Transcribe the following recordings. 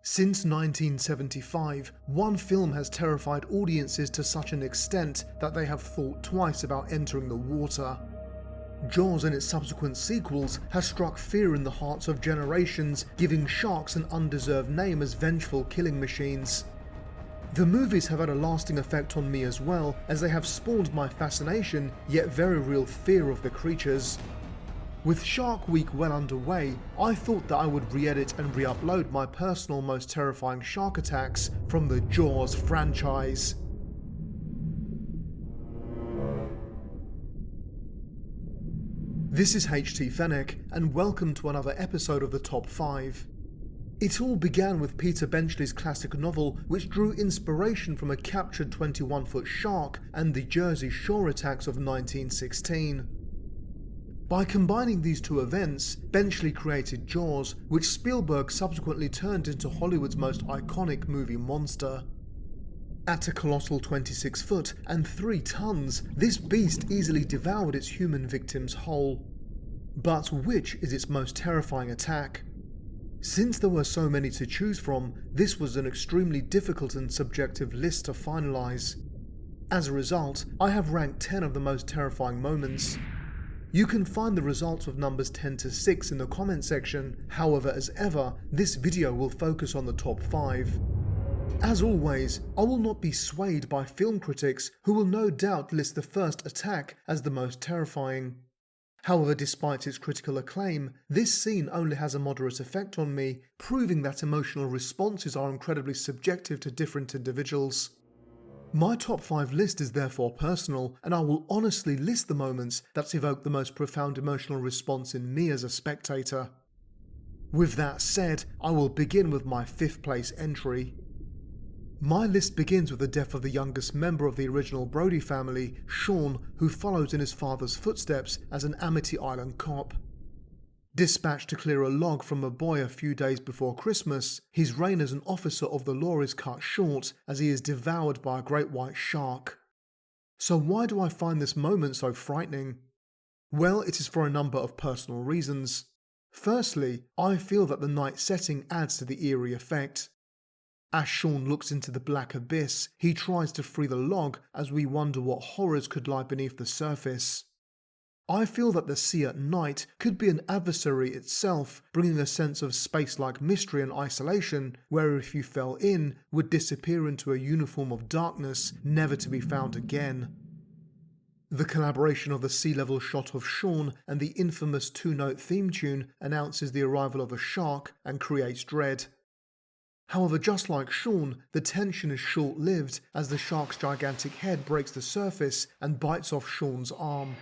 Since 1975, one film has terrified audiences to such an extent that they have thought twice about entering the water. Jaws and its subsequent sequels has struck fear in the hearts of generations, giving sharks an undeserved name as vengeful killing machines. The movies have had a lasting effect on me as well, as they have spawned my fascination yet very real fear of the creatures. With Shark Week well underway, I thought that I would re-edit and re-upload my personal most terrifying shark attacks from the Jaws franchise. This is Schizofenik, and welcome to another episode of the Top 5. It all began with Peter Benchley's classic novel, which drew inspiration from a captured 21-foot shark and the Jersey Shore attacks of 1916. By combining these two events, Benchley created Jaws, which Spielberg subsequently turned into Hollywood's most iconic movie monster. At a colossal 26 foot and 3 tons, this beast easily devoured its human victims whole. But which is its most terrifying attack? Since there were so many to choose from, this was an extremely difficult and subjective list to finalize. As a result, I have ranked 10 of the most terrifying moments. You can find the results of numbers 10 to 6 in the comment section, however, as ever, this video will focus on the top 5. As always, I will not be swayed by film critics who will no doubt list the first attack as the most terrifying. However, despite its critical acclaim, this scene only has a moderate effect on me, proving that emotional responses are incredibly subjective to different individuals. My top 5 list is therefore personal, and I will honestly list the moments that evoke the most profound emotional response in me as a spectator. With that said, I will begin with my 5th place entry. My list begins with the death of the youngest member of the original Brody family, Sean, who follows in his father's footsteps as an Amity Island cop. Dispatched to clear a log from a boy a few days before Christmas, his reign as an officer of the law is cut short as he is devoured by a great white shark. So why do I find this moment so frightening? Well, it is for a number of personal reasons. Firstly, I feel that the night setting adds to the eerie effect. As Sean looks into the black abyss, he tries to free the log as we wonder what horrors could lie beneath the surface. I feel that the sea at night could be an adversary itself, bringing a sense of space-like mystery and isolation, where if you fell in, would disappear into a uniform of darkness, never to be found again. The collaboration of the sea-level shot of Sean and the infamous 2-note theme tune announces the arrival of a shark and creates dread. However, just like Sean, the tension is short-lived as the shark's gigantic head breaks the surface and bites off Sean's arm.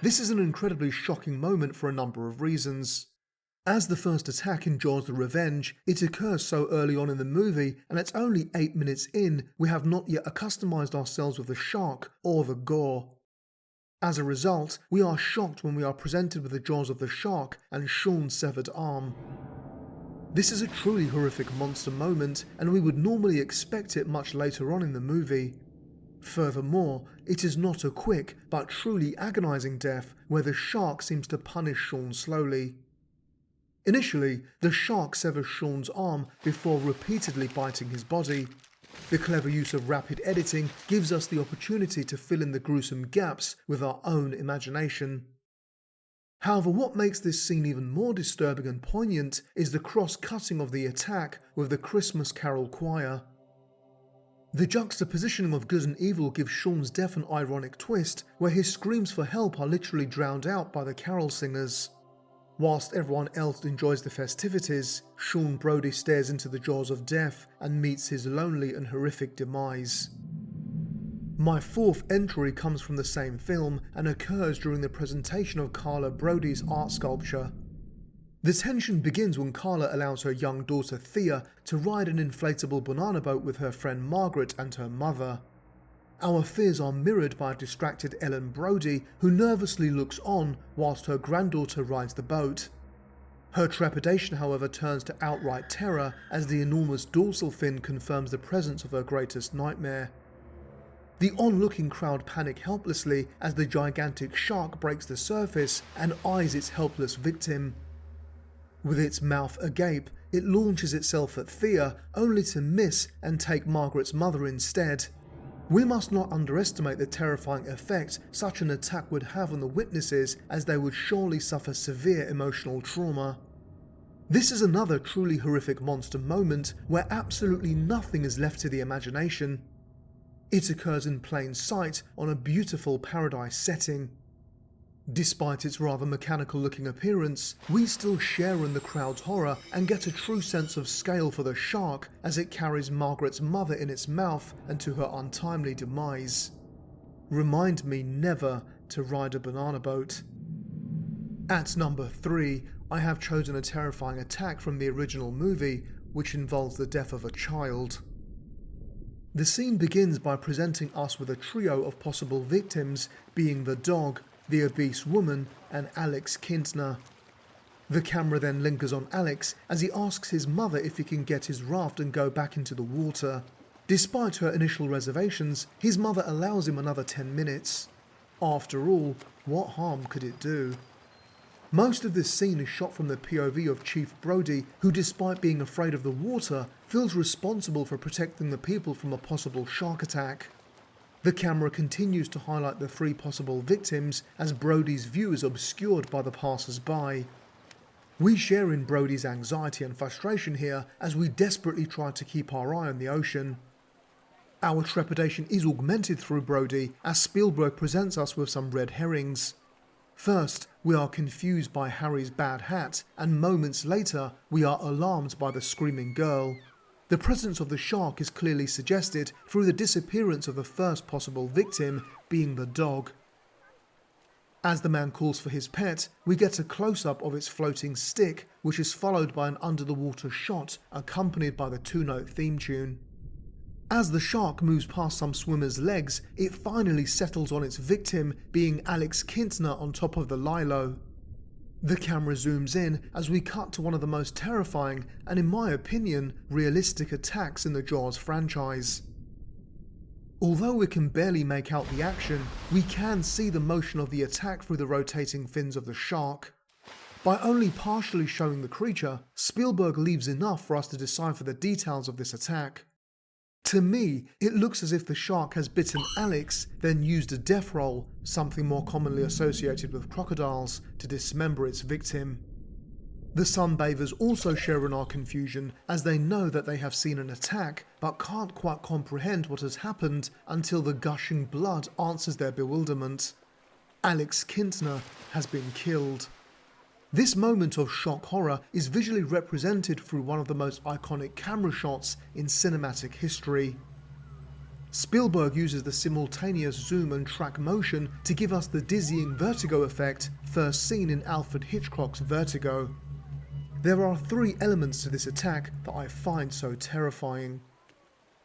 This is an incredibly shocking moment for a number of reasons. As the first attack in Jaws the Revenge, it occurs so early on in the movie, and it's only 8 minutes in, we have not yet accustomed ourselves with the shark or the gore. As a result, we are shocked when we are presented with the jaws of the shark and Sean's severed arm. This is a truly horrific monster moment, and we would normally expect it much later on in the movie. Furthermore, it is not a quick but truly agonizing death where the shark seems to punish Sean slowly. Initially, the shark severs Sean's arm before repeatedly biting his body. The clever use of rapid editing gives us the opportunity to fill in the gruesome gaps with our own imagination. However, what makes this scene even more disturbing and poignant is the cross-cutting of the attack with the Christmas Carol choir. The juxtapositioning of good and evil gives Sean's death an ironic twist, where his screams for help are literally drowned out by the carol singers. Whilst everyone else enjoys the festivities, Sean Brody stares into the jaws of death and meets his lonely and horrific demise. My 4th entry comes from the same film and occurs during the presentation of Carla Brody's art sculpture. The tension begins when Carla allows her young daughter Thea to ride an inflatable banana boat with her friend Margaret and her mother. Our fears are mirrored by a distracted Ellen Brody who nervously looks on whilst her granddaughter rides the boat. Her trepidation, however, turns to outright terror as the enormous dorsal fin confirms the presence of her greatest nightmare. The onlooking crowd panic helplessly as the gigantic shark breaks the surface and eyes its helpless victim. With its mouth agape, it launches itself at Thea only to miss and take Margaret's mother instead. We must not underestimate the terrifying effect such an attack would have on the witnesses, as they would surely suffer severe emotional trauma. This is another truly horrific monster moment where absolutely nothing is left to the imagination. It occurs in plain sight on a beautiful paradise setting. Despite its rather mechanical-looking appearance, we still share in the crowd's horror and get a true sense of scale for the shark as it carries Margaret's mother in its mouth and to her untimely demise. Remind me never to ride a banana boat. At number 3, I have chosen a terrifying attack from the original movie, which involves the death of a child. The scene begins by presenting us with a trio of possible victims, being the dog, the obese woman, and Alex Kintner. The camera then lingers on Alex as he asks his mother if he can get his raft and go back into the water. Despite her initial reservations, his mother allows him another 10 minutes. After all, what harm could it do? Most of this scene is shot from the POV of Chief Brody, who, despite being afraid of the water, feels responsible for protecting the people from a possible shark attack. The camera continues to highlight the 3 possible victims as Brody's view is obscured by the passers-by. We share in Brody's anxiety and frustration here as we desperately try to keep our eye on the ocean. Our trepidation is augmented through Brody as Spielberg presents us with some red herrings. First, we are confused by Harry's bad hat, and moments later, we are alarmed by the screaming girl. The presence of the shark is clearly suggested through the disappearance of the first possible victim, being the dog. As the man calls for his pet, we get a close-up of its floating stick, which is followed by an under-the-water shot accompanied by the 2-note theme tune. As the shark moves past some swimmers' legs, it finally settles on its victim, being Alex Kintner on top of the lilo. The camera zooms in as we cut to one of the most terrifying and, in my opinion, realistic attacks in the Jaws franchise. Although we can barely make out the action, we can see the motion of the attack through the rotating fins of the shark. By only partially showing the creature, Spielberg leaves enough for us to decipher the details of this attack. To me, it looks as if the shark has bitten Alex, then used a death roll, something more commonly associated with crocodiles, to dismember its victim. The sunbathers also share in our confusion as they know that they have seen an attack but can't quite comprehend what has happened until the gushing blood answers their bewilderment. Alex Kintner has been killed. This moment of shock horror is visually represented through one of the most iconic camera shots in cinematic history. Spielberg uses the simultaneous zoom and track motion to give us the dizzying vertigo effect first seen in Alfred Hitchcock's Vertigo. There are 3 elements to this attack that I find so terrifying.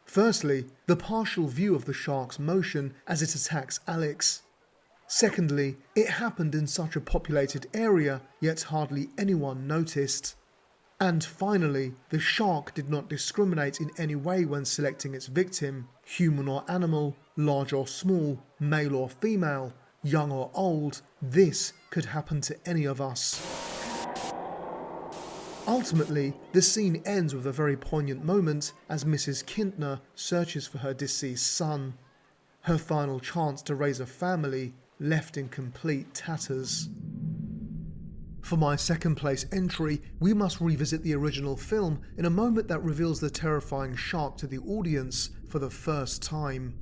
Firstly, the partial view of the shark's motion as it attacks Alex. Secondly, it happened in such a populated area, yet hardly anyone noticed. And finally, the shark did not discriminate in any way when selecting its victim, human or animal, large or small, male or female, young or old. This could happen to any of us. Ultimately, the scene ends with a very poignant moment as Mrs. Kintner searches for her deceased son. Her final chance to raise a family left in complete tatters. For my second place entry, we must revisit the original film in a moment that reveals the terrifying shark to the audience for the first time.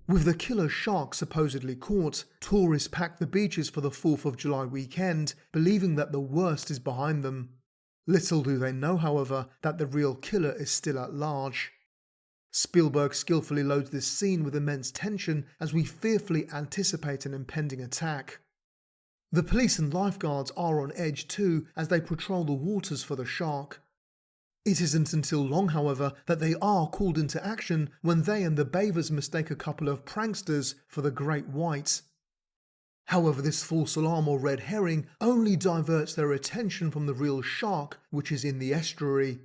With the killer shark supposedly caught, tourists pack the beaches for the 4th of July weekend, believing that the worst is behind them. Little do they know, however, that the real killer is still at large. Spielberg skillfully loads this scene with immense tension as we fearfully anticipate an impending attack. The police and lifeguards are on edge too as they patrol the waters for the shark. It isn't until long, however, that they are called into action when they and the bathers mistake a couple of pranksters for the great white. However, this false alarm or red herring only diverts their attention from the real shark, which is in the estuary.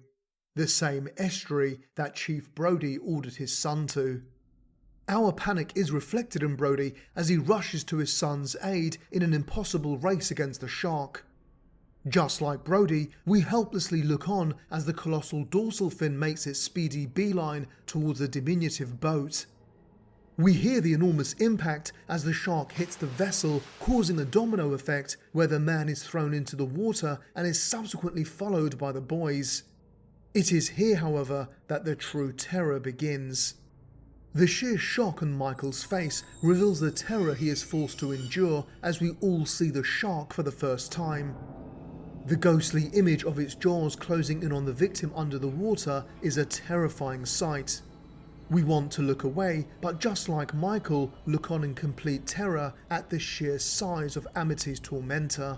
The same estuary that Chief Brody ordered his son to. Our panic is reflected in Brody as he rushes to his son's aid in an impossible race against the shark. Just like Brody, we helplessly look on as the colossal dorsal fin makes its speedy beeline towards the diminutive boat. We hear the enormous impact as the shark hits the vessel, causing a domino effect where the man is thrown into the water and is subsequently followed by the boys. It is here, however, that the true terror begins. The sheer shock on Michael's face reveals the terror he is forced to endure as we all see the shark for the first time. The ghostly image of its jaws closing in on the victim under the water is a terrifying sight. We want to look away, but just like Michael, look on in complete terror at the sheer size of Amity's tormentor.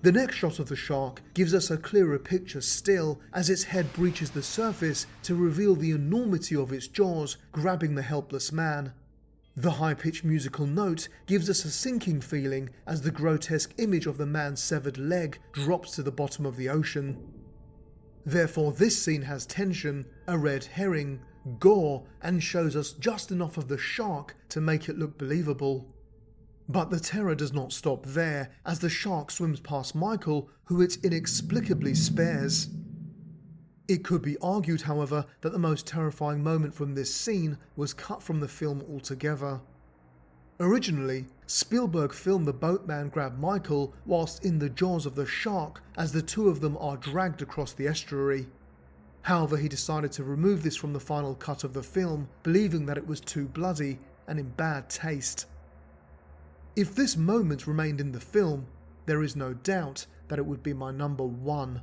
The next shot of the shark gives us a clearer picture still as its head breaches the surface to reveal the enormity of its jaws grabbing the helpless man. The high-pitched musical note gives us a sinking feeling as the grotesque image of the man's severed leg drops to the bottom of the ocean. Therefore, this scene has tension, a red herring, gore, and shows us just enough of the shark to make it look believable. But the terror does not stop there as the shark swims past Michael, who it inexplicably spares. It could be argued, however, that the most terrifying moment from this scene was cut from the film altogether. Originally, Spielberg filmed the boatman grab Michael whilst in the jaws of the shark as the two of them are dragged across the estuary. However, he decided to remove this from the final cut of the film, believing that it was too bloody and in bad taste. If this moment remained in the film, there is no doubt that it would be my number one.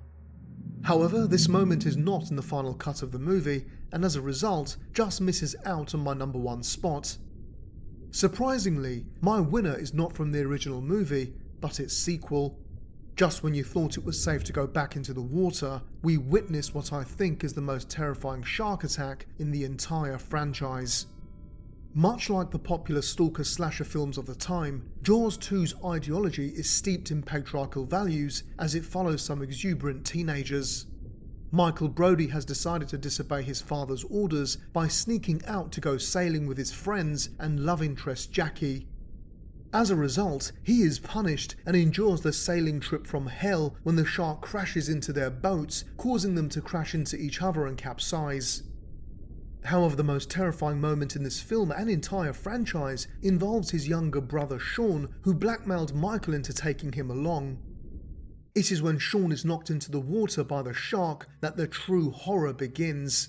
However, this moment is not in the final cut of the movie, and as a result, just misses out on my number one spot. Surprisingly, my winner is not from the original movie, but its sequel. Just when you thought it was safe to go back into the water, we witness what I think is the most terrifying shark attack in the entire franchise. Much like the popular stalker slasher films of the time, Jaws 2's ideology is steeped in patriarchal values as it follows some exuberant teenagers. Michael Brody has decided to disobey his father's orders by sneaking out to go sailing with his friends and love interest Jackie. As a result, he is punished and endures the sailing trip from hell when the shark crashes into their boats, causing them to crash into each other and capsize. However, the most terrifying moment in this film and entire franchise involves his younger brother Sean, who blackmailed Michael into taking him along. It is when Sean is knocked into the water by the shark that the true horror begins.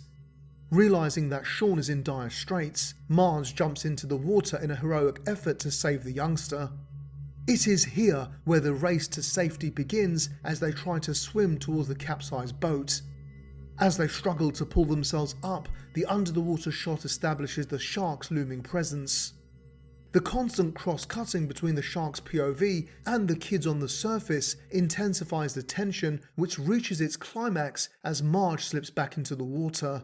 Realizing that Sean is in dire straits, Marge jumps into the water in a heroic effort to save the youngster. It is here where the race to safety begins as they try to swim towards the capsized boat. As they struggle to pull themselves up, the under-the-water shot establishes the shark's looming presence. The constant cross-cutting between the shark's POV and the kids on the surface intensifies the tension, which reaches its climax as Marge slips back into the water.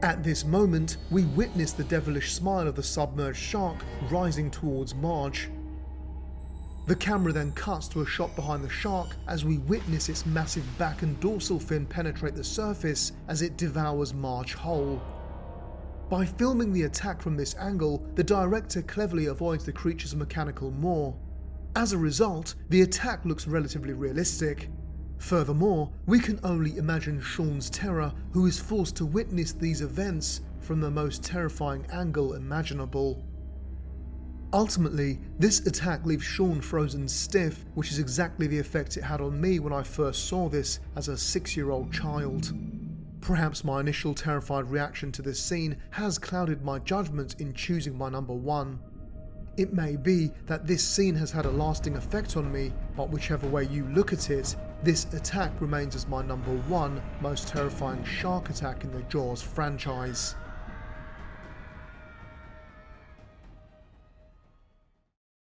At this moment, we witness the devilish smile of the submerged shark rising towards Marge. The camera then cuts to a shot behind the shark as we witness its massive back and dorsal fin penetrate the surface as it devours Marge whole. By filming the attack from this angle, the director cleverly avoids the creature's mechanical maw. As a result, the attack looks relatively realistic. Furthermore, we can only imagine Sean's terror, who is forced to witness these events from the most terrifying angle imaginable. Ultimately, this attack leaves Sean frozen stiff, which is exactly the effect it had on me when I first saw this as a 6-year-old child. Perhaps my initial terrified reaction to this scene has clouded my judgment in choosing my number one. It may be that this scene has had a lasting effect on me, but whichever way you look at it, this attack remains as my number one most terrifying shark attack in the Jaws franchise.